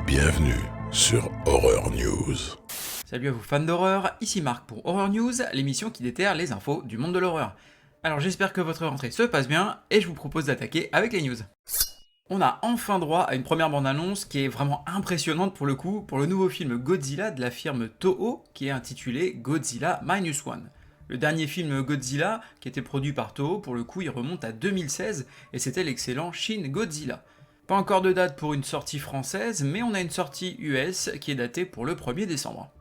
Bienvenue sur Horror News. Salut à vous fans d'horreur, ici Marc pour Horror News, l'émission qui déterre les infos du monde de l'horreur. Alors j'espère que votre rentrée se passe bien et je vous propose d'attaquer avec les news. On a enfin droit à une première bande-annonce qui est vraiment impressionnante pour le coup, pour le nouveau film Godzilla de la firme Toho qui est intitulé Godzilla Minus One. Le dernier film Godzilla, qui était produit par Toho, pour le coup il remonte à 2016 et c'était l'excellent Shin Godzilla. Pas encore de date pour une sortie française, mais on a une sortie US qui est datée pour le 1er décembre.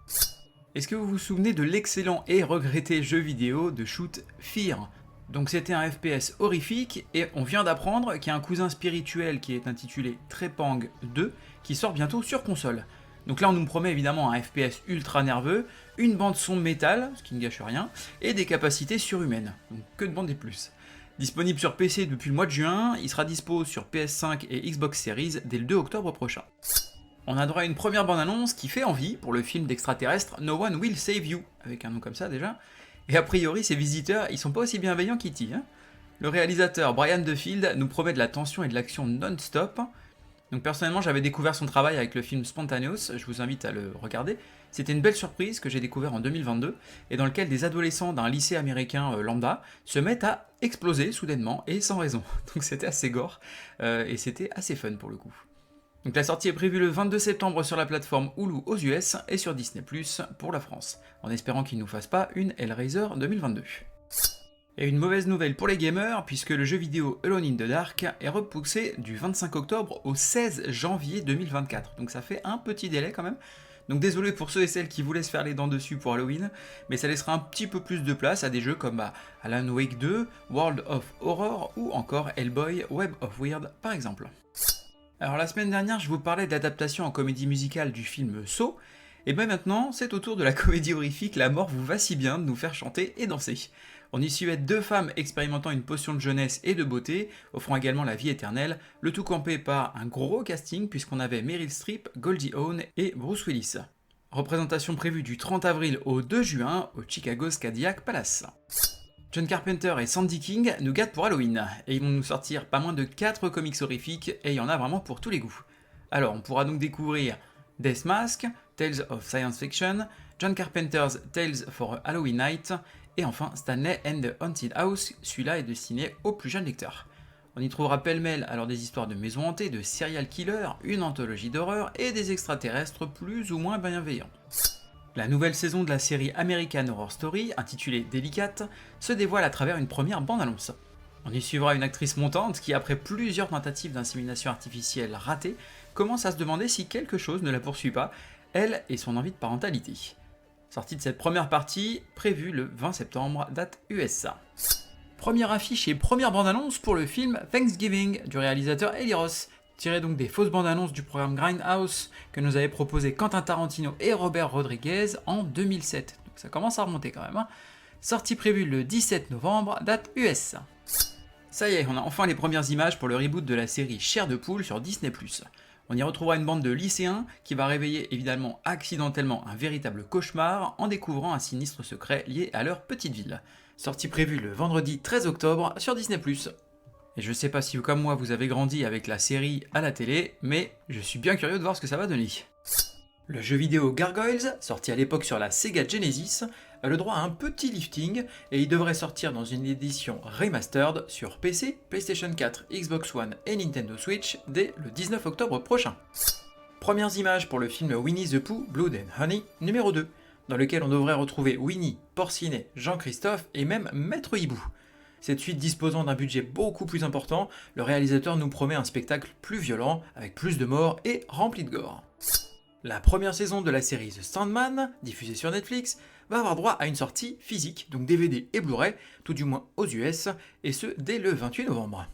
Est-ce que vous vous souvenez de l'excellent et regretté jeu vidéo de shoot Fear ? Donc c'était un FPS horrifique et on vient d'apprendre qu'il y a un cousin spirituel qui est intitulé Trepang 2 qui sort bientôt sur console. Donc là on nous promet évidemment un FPS ultra nerveux, une bande son métal, ce qui ne gâche rien, et des capacités surhumaines. Donc que demander plus ? Disponible sur PC depuis le mois de juin, il sera dispo sur PS5 et Xbox Series dès le 2 octobre prochain. On a droit à une première bande-annonce qui fait envie pour le film d'extraterrestre No One Will Save You, avec un nom comme ça déjà. Et a priori, ces visiteurs, ils sont pas aussi bienveillants qu'E.T. Le réalisateur Brian DeField nous promet de la tension et de l'action non-stop. Donc personnellement, j'avais découvert son travail avec le film Spontaneous, je vous invite à le regarder. C'était une belle surprise que j'ai découvert en 2022, et dans lequel des adolescents d'un lycée américain lambda se mettent à exploser soudainement et sans raison. Donc c'était assez gore, et c'était assez fun pour le coup. Donc la sortie est prévue le 22 septembre sur la plateforme Hulu aux US et sur Disney+, pour la France, en espérant qu'ils ne nous fassent pas une Hellraiser 2022. Et une mauvaise nouvelle pour les gamers, puisque le jeu vidéo Alone in the Dark est repoussé du 25 octobre au 16 janvier 2024, donc ça fait un petit délai quand même. Donc désolé pour ceux et celles qui voulaient se faire les dents dessus pour Halloween, mais ça laissera un petit peu plus de place à des jeux comme Alan Wake 2, World of Horror ou encore Hellboy Web of Weird par exemple. Alors la semaine dernière, je vous parlais d'adaptation en comédie musicale du film Saw, et bien maintenant, c'est au tour de la comédie horrifique La mort vous va si bien de nous faire chanter et danser. On y suivait deux femmes expérimentant une potion de jeunesse et de beauté, offrant également la vie éternelle, le tout campé par un gros casting puisqu'on avait Meryl Streep, Goldie Hawn et Bruce Willis. Représentation prévue du 30 avril au 2 juin au Chicago's Cadillac Palace. John Carpenter et Sandy King nous gâtent pour Halloween, et ils vont nous sortir pas moins de 4 comics horrifiques, et il y en a vraiment pour tous les goûts. Alors on pourra donc découvrir Death Mask, Tales of Science Fiction, John Carpenter's Tales for a Halloween Night, et enfin Stanley and the Haunted House, celui-là est destiné aux plus jeunes lecteurs. On y trouvera pêle-mêle alors des histoires de maisons hantées, de serial killers, une anthologie d'horreur et des extraterrestres plus ou moins bienveillants. La nouvelle saison de la série American Horror Story, intitulée Délicate, se dévoile à travers une première bande-annonce. On y suivra une actrice montante qui, après plusieurs tentatives d'insémination artificielle ratées, commence à se demander si quelque chose ne la poursuit pas, elle et son envie de parentalité. Sortie de cette première partie, prévue le 20 septembre, date USA. Première affiche et première bande-annonce pour le film Thanksgiving du réalisateur Eli Roth, tiré donc des fausses bandes-annonces du programme Grindhouse que nous avaient proposé Quentin Tarantino et Robert Rodriguez en 2007. Donc ça commence à remonter quand même. Sortie prévue le 17 novembre, date US. Ça y est, on a enfin les premières images pour le reboot de la série Chair de poule sur Disney+. On y retrouvera une bande de lycéens qui va réveiller évidemment accidentellement un véritable cauchemar en découvrant un sinistre secret lié à leur petite ville. Sortie prévue le vendredi 13 octobre sur Disney+. Et je sais pas si comme moi vous avez grandi avec la série à la télé, mais je suis bien curieux de voir ce que ça va donner. Le jeu vidéo Gargoyles, sorti à l'époque sur la Sega Genesis, a le droit à un petit lifting et il devrait sortir dans une édition remastered sur PC, PlayStation 4, Xbox One et Nintendo Switch dès le 19 octobre prochain. Premières images pour le film Winnie the Pooh Blood and Honey numéro 2, dans lequel on devrait retrouver Winnie, Porcinet, Jean-Christophe et même Maître Hibou. Cette suite disposant d'un budget beaucoup plus important, le réalisateur nous promet un spectacle plus violent, avec plus de morts et rempli de gore. La première saison de la série The Sandman, diffusée sur Netflix, va avoir droit à une sortie physique, donc DVD et Blu-ray, tout du moins aux US, et ce dès le 28 novembre.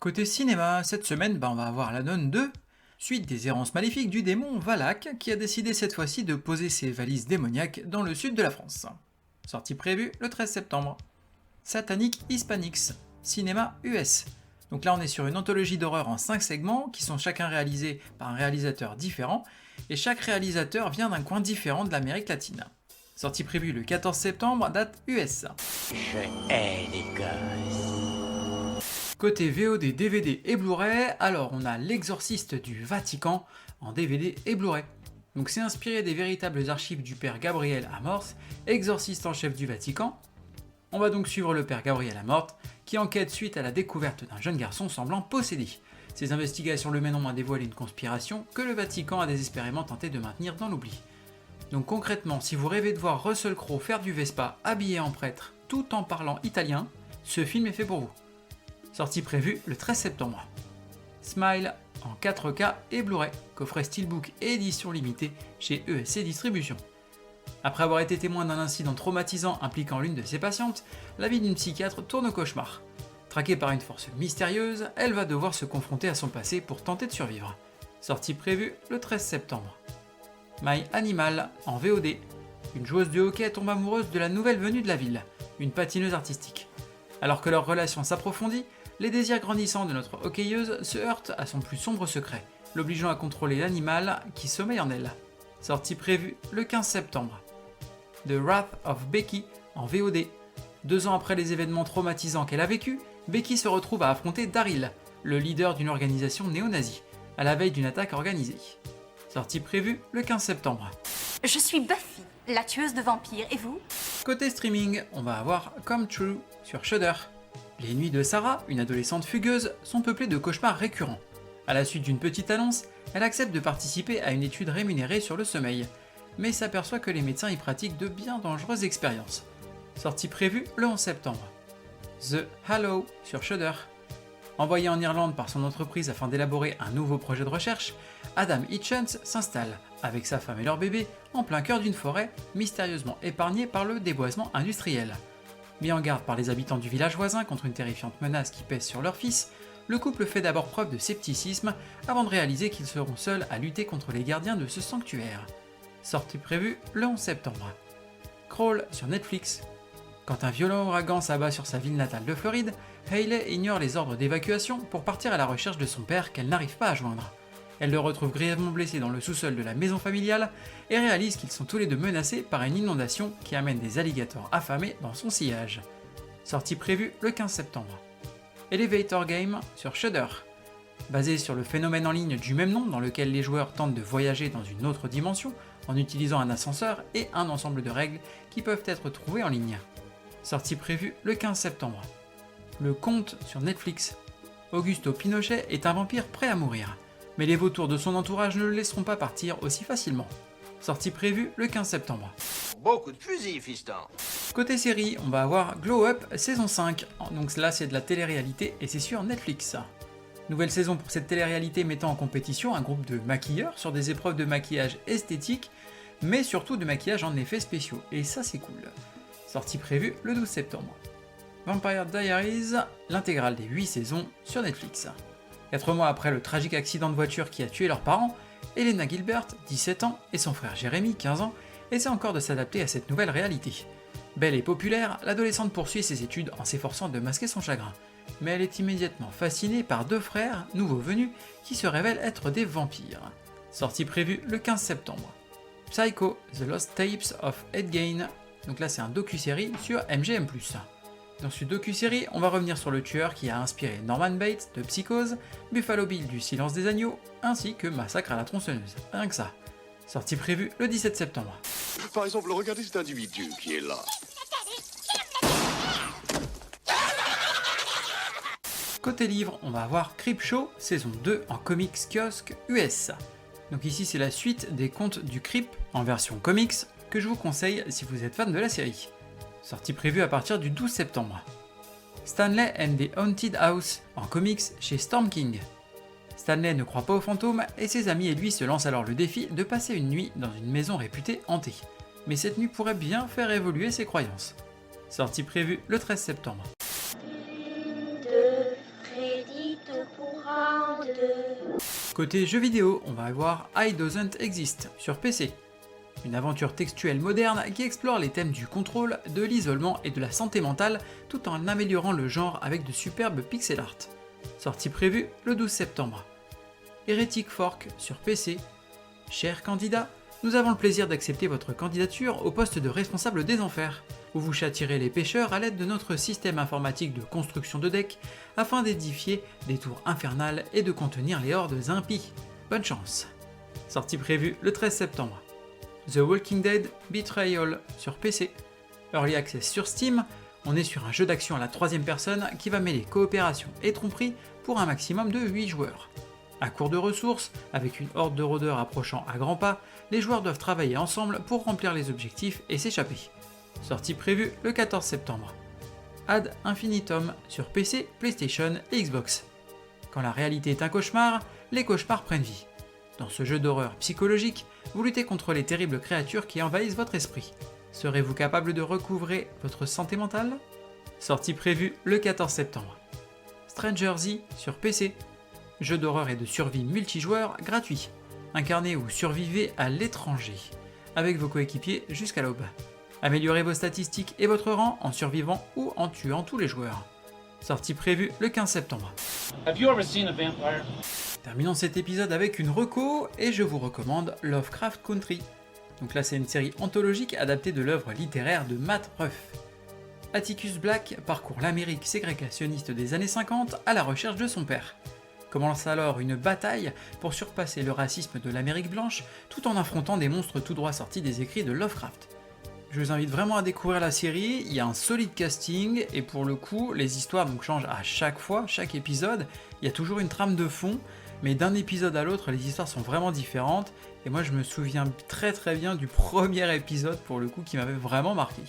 Côté cinéma, cette semaine, on va avoir La Nonne 2, suite des errances maléfiques du démon Valak, qui a décidé cette fois-ci de poser ses valises démoniaques dans le sud de la France. Sortie prévue le 13 septembre. Satanic Hispanics, cinéma US. Donc là on est sur une anthologie d'horreur en 5 segments, qui sont chacun réalisés par un réalisateur différent, et chaque réalisateur vient d'un coin différent de l'Amérique latine. Sortie prévue le 14 septembre, date US. Je hais les gosses. Côté VOD, DVD et Blu-ray, alors on a L'Exorciste du Vatican en DVD et Blu-ray. Donc c'est inspiré des véritables archives du père Gabriel Amorth, exorciste en chef du Vatican. On va donc suivre le père Gabriel Amorth, qui enquête suite à la découverte d'un jeune garçon semblant possédé. Ces investigations le mèneront à dévoiler une conspiration que le Vatican a désespérément tenté de maintenir dans l'oubli. Donc concrètement, si vous rêvez de voir Russell Crowe faire du Vespa habillé en prêtre tout en parlant italien, ce film est fait pour vous. Sortie prévue le 13 septembre. Smile en 4K et Blu-ray, coffret Steelbook et édition limitée chez ESC Distribution. Après avoir été témoin d'un incident traumatisant impliquant l'une de ses patientes, la vie d'une psychiatre tourne au cauchemar. Traquée par une force mystérieuse, elle va devoir se confronter à son passé pour tenter de survivre. Sortie prévue le 13 septembre. My Animal en VOD. Une joueuse de hockey tombe amoureuse de la nouvelle venue de la ville, une patineuse artistique. Alors que leur relation s'approfondit, les désirs grandissants de notre hockeyeuse se heurtent à son plus sombre secret, l'obligeant à contrôler l'animal qui sommeille en elle. Sortie prévue le 15 septembre. The Wrath of Becky en VOD. 2 ans après les événements traumatisants qu'elle a vécus, Becky se retrouve à affronter Daryl, le leader d'une organisation néo-nazie, à la veille d'une attaque organisée. Sortie prévue le 15 septembre. Je suis Buffy, la tueuse de vampires, et vous? Côté streaming, on va avoir Come True sur Shudder. Les nuits de Sarah, une adolescente fugueuse, sont peuplées de cauchemars récurrents. À la suite d'une petite annonce, elle accepte de participer à une étude rémunérée sur le sommeil, mais s'aperçoit que les médecins y pratiquent de bien dangereuses expériences. Sortie prévue le 11 septembre. The Hallow sur Shudder. Envoyé en Irlande par son entreprise afin d'élaborer un nouveau projet de recherche, Adam Hitchens s'installe, avec sa femme et leur bébé, en plein cœur d'une forêt mystérieusement épargnée par le déboisement industriel. Mis en garde par les habitants du village voisin contre une terrifiante menace qui pèse sur leur fils, le couple fait d'abord preuve de scepticisme avant de réaliser qu'ils seront seuls à lutter contre les gardiens de ce sanctuaire. Sortie prévue le 11 septembre. Crawl sur Netflix. Quand un violent ouragan s'abat sur sa ville natale de Floride, Hayley ignore les ordres d'évacuation pour partir à la recherche de son père qu'elle n'arrive pas à joindre. Elle le retrouve grièvement blessé dans le sous-sol de la maison familiale et réalise qu'ils sont tous les deux menacés par une inondation qui amène des alligators affamés dans son sillage. Sortie prévue le 15 septembre. Elevator Game sur Shudder. Basé sur le phénomène en ligne du même nom dans lequel les joueurs tentent de voyager dans une autre dimension en utilisant un ascenseur et un ensemble de règles qui peuvent être trouvées en ligne. Sortie prévue le 15 septembre. Le Comte sur Netflix. Augusto Pinochet est un vampire prêt à mourir, mais les vautours de son entourage ne le laisseront pas partir aussi facilement. Sortie prévue le 15 septembre. Beaucoup de fusils, fiston. Côté série, on va avoir Glow Up saison 5, donc là c'est de la télé-réalité et c'est sur Netflix. Nouvelle saison pour cette télé-réalité mettant en compétition un groupe de maquilleurs sur des épreuves de maquillage esthétique, mais surtout de maquillage en effets spéciaux, et ça c'est cool. Sortie prévue le 12 septembre. Vampire Diaries, l'intégrale des 8 saisons sur Netflix. 4 mois après le tragique accident de voiture qui a tué leurs parents, Elena Gilbert, 17 ans, et son frère Jeremy, 15 ans, essaient encore de s'adapter à cette nouvelle réalité. Belle et populaire, l'adolescente poursuit ses études en s'efforçant de masquer son chagrin, mais elle est immédiatement fascinée par 2 frères, nouveaux venus, qui se révèlent être des vampires. Sortie prévue le 15 septembre. Psycho, The Lost Tapes of Ed Gein, donc là c'est un docu-série sur MGM+. Dans ce docu-série, on va revenir sur le tueur qui a inspiré Norman Bates de Psychose, Buffalo Bill du Silence des Agneaux, ainsi que Massacre à la tronçonneuse, rien que ça. Sortie prévue le 17 septembre. Par exemple, regardez cet individu qui est là. Côté livre, on va avoir Creepshow, saison 2 en comics kiosque US. Donc ici c'est la suite des contes du Creep en version comics que je vous conseille si vous êtes fan de la série. Sortie prévue à partir du 12 septembre. Stanley and the Haunted House en comics chez Storm King. Stanley ne croit pas aux fantômes et ses amis et lui se lancent alors le défi de passer une nuit dans une maison réputée hantée. Mais cette nuit pourrait bien faire évoluer ses croyances. Sortie prévue le 13 septembre. Côté jeux vidéo, on va avoir I Doesn't Exist sur PC. Une aventure textuelle moderne qui explore les thèmes du contrôle, de l'isolement et de la santé mentale tout en améliorant le genre avec de superbes pixel art. Sortie prévue le 12 septembre. Heretic Fork sur PC. Cher candidat, nous avons le plaisir d'accepter votre candidature au poste de responsable des enfers. où vous châtierez les pêcheurs à l'aide de notre système informatique de construction de decks afin d'édifier des tours infernales et de contenir les hordes impies. Bonne chance. Sortie prévue le 13 septembre. The Walking Dead Betrayal sur PC. Early Access sur Steam, on est sur un jeu d'action à la troisième personne qui va mêler coopération et tromperie pour un maximum de 8 joueurs. À court de ressources, avec une horde de rôdeurs approchant à grands pas, les joueurs doivent travailler ensemble pour remplir les objectifs et s'échapper. Sortie prévue le 14 septembre. Ad Infinitum sur PC, PlayStation et Xbox. Quand la réalité est un cauchemar, les cauchemars prennent vie. Dans ce jeu d'horreur psychologique, vous luttez contre les terribles créatures qui envahissent votre esprit. Serez-vous capable de recouvrer votre santé mentale ? Sortie prévue le 14 septembre. Stranger Z sur PC. Jeu d'horreur et de survie multijoueur gratuit. Incarnez ou survivez à l'étranger, avec vos coéquipiers jusqu'à l'aube. Améliorez vos statistiques et votre rang en survivant ou en tuant tous les joueurs. Sortie prévue le 15 septembre. Have you ever seen a vampire? Terminons cet épisode avec une reco et je vous recommande Lovecraft Country. Donc là c'est une série anthologique adaptée de l'œuvre littéraire de Matt Ruff. Atticus Black parcourt l'Amérique ségrégationniste des années 50 à la recherche de son père. Commence alors une bataille pour surpasser le racisme de l'Amérique blanche tout en affrontant des monstres tout droit sortis des écrits de Lovecraft. Je vous invite vraiment à découvrir la série, il y a un solide casting et pour le coup les histoires donc changent à chaque fois, chaque épisode, il y a toujours une trame de fond, mais d'un épisode à l'autre les histoires sont vraiment différentes et moi je me souviens très bien du premier épisode pour le coup qui m'avait vraiment marqué.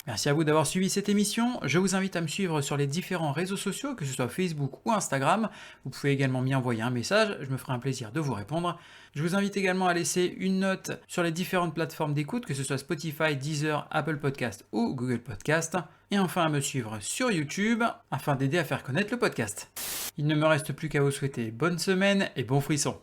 Merci à vous d'avoir suivi cette émission, je vous invite à me suivre sur les différents réseaux sociaux, que ce soit Facebook ou Instagram, vous pouvez également m'y envoyer un message, je me ferai un plaisir de vous répondre. Je vous invite également à laisser une note sur les différentes plateformes d'écoute, que ce soit Spotify, Deezer, Apple Podcast ou Google Podcast. Et enfin à me suivre sur YouTube, afin d'aider à faire connaître le podcast. Il ne me reste plus qu'à vous souhaiter bonne semaine et bon frisson.